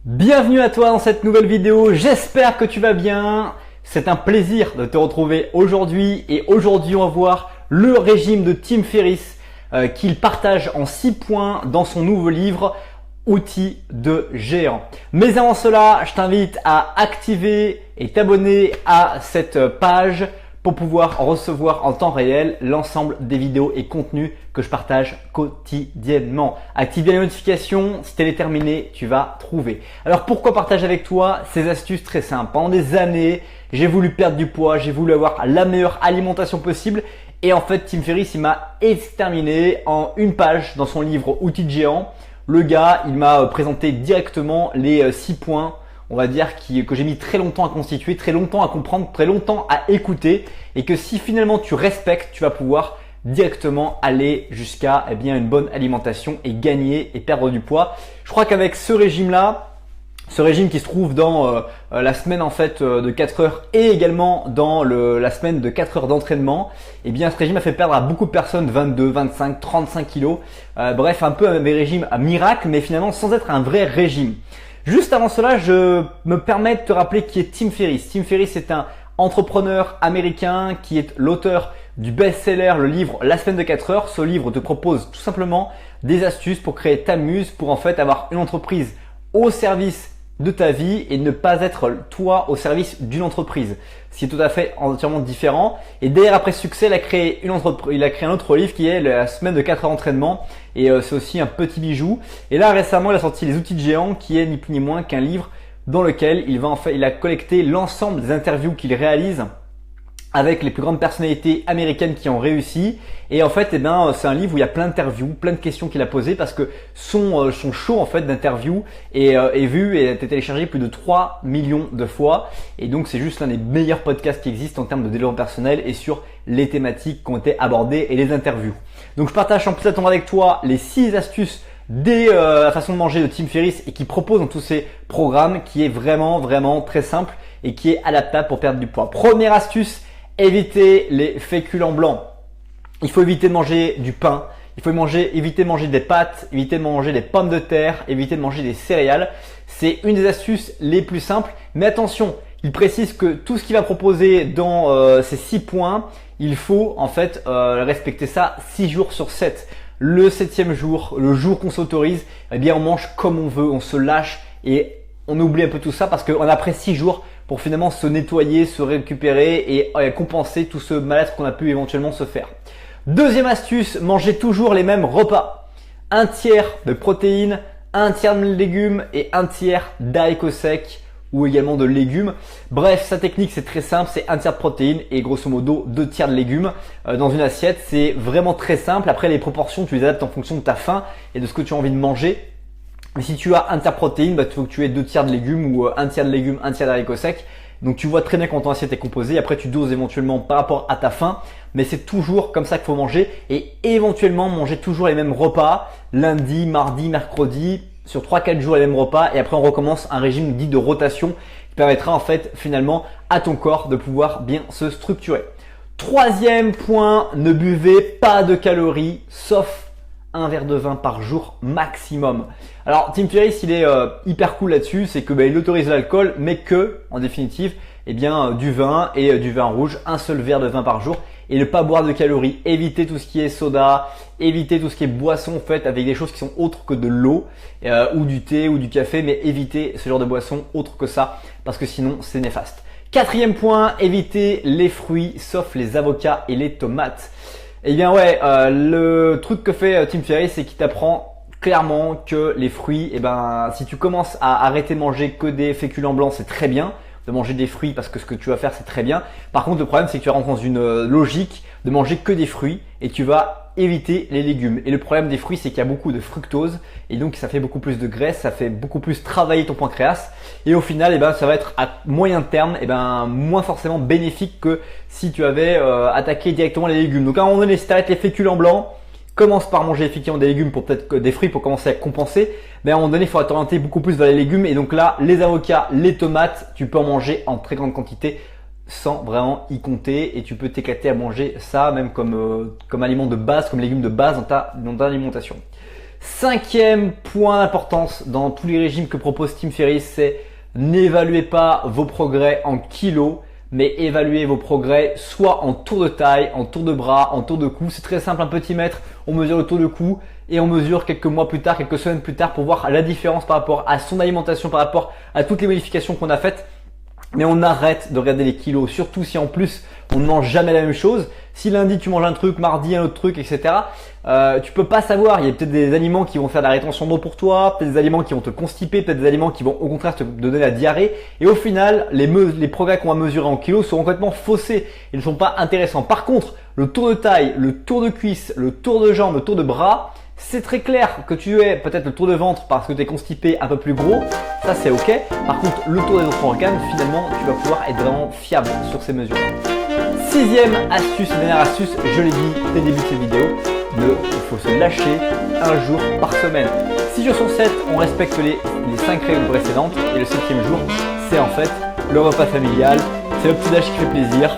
Bienvenue à toi dans cette nouvelle vidéo, j'espère que tu vas bien. C'est un plaisir de te retrouver aujourd'hui et aujourd'hui on va voir le régime de Tim Ferriss qu'il partage en 6 points dans son nouveau livre Outils de géant. Mais avant cela, je t'invite à activer et t'abonner à cette page pour pouvoir recevoir en temps réel l'ensemble des vidéos et contenus que je partage quotidiennement. Active bien les notifications, si tu es déterminé, tu vas trouver. Alors pourquoi partager avec toi ces astuces très simples? Pendant des années, j'ai voulu perdre du poids, j'ai voulu avoir la meilleure alimentation possible et en fait Tim Ferriss il m'a exterminé en une page dans son livre Outils de géant. Le gars, il m'a présenté directement les 6 points, on va dire, que j'ai mis très longtemps à constituer, très longtemps à comprendre, très longtemps à écouter et que si finalement tu respectes, tu vas pouvoir directement aller jusqu'à une bonne alimentation et gagner et perdre du poids. Je crois qu'avec ce régime-là, ce régime qui se trouve dans la semaine en fait de 4 heures et également dans la semaine de 4 heures d'entraînement, ce régime a fait perdre à beaucoup de personnes 22, 25, 35 kilos. Bref, un peu un régime à miracle, mais finalement sans être un vrai régime. Juste avant cela, je me permets de te rappeler qui est Tim Ferriss. Tim Ferriss est un entrepreneur américain qui est l'auteur du best-seller, le livre La semaine de 4 heures. Ce livre te propose tout simplement des astuces pour créer ta muse, pour en fait avoir une entreprise au service de ta vie et ne pas être toi au service d'une entreprise. Ce qui est tout à fait entièrement différent. Et d'ailleurs après ce succès, il a créé un autre livre qui est La semaine de 4 heures d'entraînement. Et c'est aussi un petit bijou. Et là récemment, il a sorti Les outils de géant qui est ni plus ni moins qu'un livre dans lequel il a collecté l'ensemble des interviews qu'il réalise avec les plus grandes personnalités américaines qui ont réussi. Et en fait, c'est un livre où il y a plein d'interviews, plein de questions qu'il a posées parce que son show en fait d'interviews est vu et a été téléchargé plus de 3 millions de fois. Et donc, c'est juste l'un des meilleurs podcasts qui existent en termes de développement personnel et sur les thématiques qui ont été abordées et les interviews. Donc, je partage en plus avec toi les 6 astuces la façon de manger de Tim Ferriss et qui propose dans tous ses programmes qui est vraiment très simple et qui est adaptable pour perdre du poids. Première astuce, éviter les féculents blancs. Il faut éviter de manger du pain, il faut éviter de manger des pâtes, éviter de manger des pommes de terre, éviter de manger des céréales. C'est une des astuces les plus simples. Mais attention, il précise que tout ce qu'il va proposer dans ces 6 points, il faut en fait respecter ça 6 jours sur 7. Le 7e jour, le jour qu'on s'autorise, on mange comme on veut, on se lâche et on oublie un peu tout ça parce qu'on a après 6 jours pour finalement se nettoyer, se récupérer et compenser tout ce mal-être qu'on a pu éventuellement se faire. Deuxième astuce, manger toujours les mêmes repas. 1 tiers de protéines, 1 tiers de légumes et 1 tiers d'haricots secs ou également de légumes. Bref, sa technique c'est très simple, c'est 1 tiers de protéines et grosso modo 2 tiers de légumes dans une assiette. C'est vraiment très simple. Après les proportions, tu les adaptes en fonction de ta faim et de ce que tu as envie de manger. Mais si tu as 1 tiers de protéines, il faut que tu aies 2 tiers de légumes ou 1 tiers de légumes, 1 tiers d'haricots secs. Donc tu vois très bien quand ton assiette est composée. Après tu doses éventuellement par rapport à ta faim. Mais c'est toujours comme ça qu'il faut manger et éventuellement manger toujours les mêmes repas. Lundi, mardi, mercredi, sur 3-4 jours les mêmes repas. Et après on recommence un régime dit de rotation qui permettra en fait finalement à ton corps de pouvoir bien se structurer. Troisième point, ne buvez pas de calories sauf 1 verre de vin par jour maximum. Alors Tim Ferriss il est hyper cool là-dessus, c'est que il autorise l'alcool mais que en définitive du vin et du vin rouge, 1 seul verre de vin par jour et ne pas boire de calories. Évitez tout ce qui est soda, évitez tout ce qui est boisson faite avec des choses qui sont autres que de l'eau ou du thé ou du café, mais évitez ce genre de boisson autre que ça parce que sinon c'est néfaste. 4e point, évitez les fruits sauf les avocats et les tomates. Le truc que fait Tim Ferriss, c'est qu'il t'apprend clairement que les fruits, si tu commences à arrêter de manger que des féculents blancs, c'est très bien de manger des fruits parce que ce que tu vas faire, c'est très bien. Par contre, le problème, c'est que tu rentres dans une logique de manger que des fruits et tu vas éviter les légumes. Et le problème des fruits, c'est qu'il y a beaucoup de fructose et donc ça fait beaucoup plus de graisse, ça fait beaucoup plus travailler ton pancréas et au final, ça va être à moyen terme, moins forcément bénéfique que si tu avais attaqué directement les légumes. Donc à un moment donné, si tu arrêtes les féculents blancs, commence par manger effectivement des légumes pour peut-être des fruits pour commencer à compenser. Mais à un moment donné, il faudra t'orienter beaucoup plus vers les légumes. Et donc là, les avocats, les tomates, tu peux en manger en très grande quantité sans vraiment y compter. Et tu peux t'éclater à manger ça même comme aliment de base, comme légumes de base dans ta alimentation. 5e point d'importance dans tous les régimes que propose Tim Ferriss, c'est n'évaluez pas vos progrès en kilos, mais évaluez vos progrès soit en tour de taille, en tour de bras, en tour de cou. C'est très simple, un petit mètre, on mesure le tour de cou et on mesure quelques mois plus tard, quelques semaines plus tard pour voir la différence par rapport à son alimentation, par rapport à toutes les modifications qu'on a faites. Mais on arrête de regarder les kilos, surtout si en plus on ne mange jamais la même chose. Si lundi tu manges un truc, mardi un autre truc, etc. Tu peux pas savoir. Il y a peut-être des aliments qui vont faire de la rétention d'eau pour toi, peut-être des aliments qui vont te constiper, peut-être des aliments qui vont au contraire te donner la diarrhée. Et au final, les progrès qu'on va mesurer en kilos seront complètement faussés. Ils ne sont pas intéressants. Par contre, le tour de taille, le tour de cuisse, le tour de jambe, le tour de bras, c'est très clair que tu aies peut-être le tour de ventre parce que tu es constipé un peu plus gros, ça c'est ok. Par contre, le tour des autres organes, finalement, tu vas pouvoir être vraiment fiable sur ces mesures. 6e astuce, dernière astuce, je l'ai dit dès le début de cette vidéo, il faut se lâcher un jour par semaine. 6 jours sur 7, on respecte les 5 règles précédentes et le 7e jour, c'est en fait le repas familial, c'est le petit déj qui fait plaisir.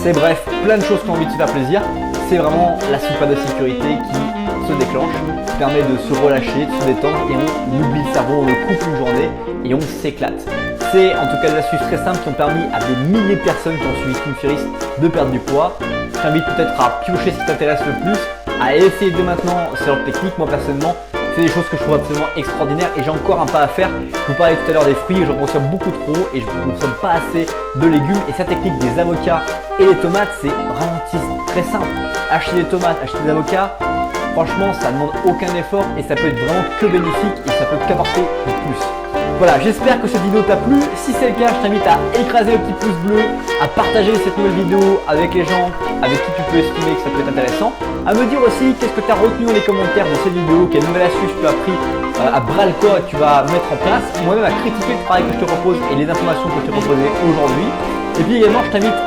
C'est bref, plein de choses qui ont envie de se faire plaisir. C'est vraiment la soupape de sécurité qui se déclenche, qui permet de se relâcher, de se détendre et on oublie le cerveau, on le coupe une journée et on s'éclate. C'est en tout cas des astuces très simples qui ont permis à des milliers de personnes qui ont suivi Tim Ferriss de perdre du poids. Je t'invite peut-être à piocher si t'intéresse le plus, à essayer dès maintenant ces techniques. Moi personnellement, c'est des choses que je trouve absolument extraordinaires et j'ai encore un pas à faire. Je vous parlais tout à l'heure des fruits, je consomme beaucoup trop et je ne consomme pas assez de légumes. Et cette technique des avocats et des tomates, c'est vraiment très simple. Acheter des tomates, acheter des avocats, franchement ça ne demande aucun effort et ça peut être vraiment que bénéfique et ça peut qu'apporter du plus. Voilà, j'espère que cette vidéo t'a plu. Si c'est le cas, je t'invite à écraser le petit pouce bleu, à partager cette nouvelle vidéo avec les gens avec qui tu peux estimer que ça peut être intéressant. À me dire aussi qu'est-ce que tu as retenu dans les commentaires de cette vidéo, quelle nouvelle astuce tu as pris à bras le corps et que tu vas mettre en place. Moi-même à critiquer le travail que je te propose et les informations que je t'ai proposées aujourd'hui. Et puis également, je t'invite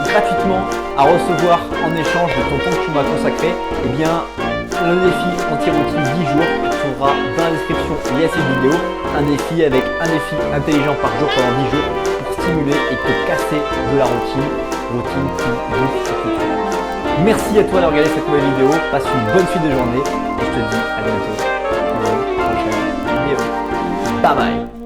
gratuitement à recevoir en échange de ton temps que tu m'as consacré, eh bien, le défi anti-routine 10 jours. Tu trouveras dans la description lié à cette vidéo un défi avec un défi intelligent par jour pendant 10 jours pour stimuler et te casser de la routine qui bouffe ce que tu fais. Merci à toi d'avoir regardé cette nouvelle vidéo. Passe une bonne suite de journée et je te dis à bientôt pour une prochaine vidéo. Bye bye.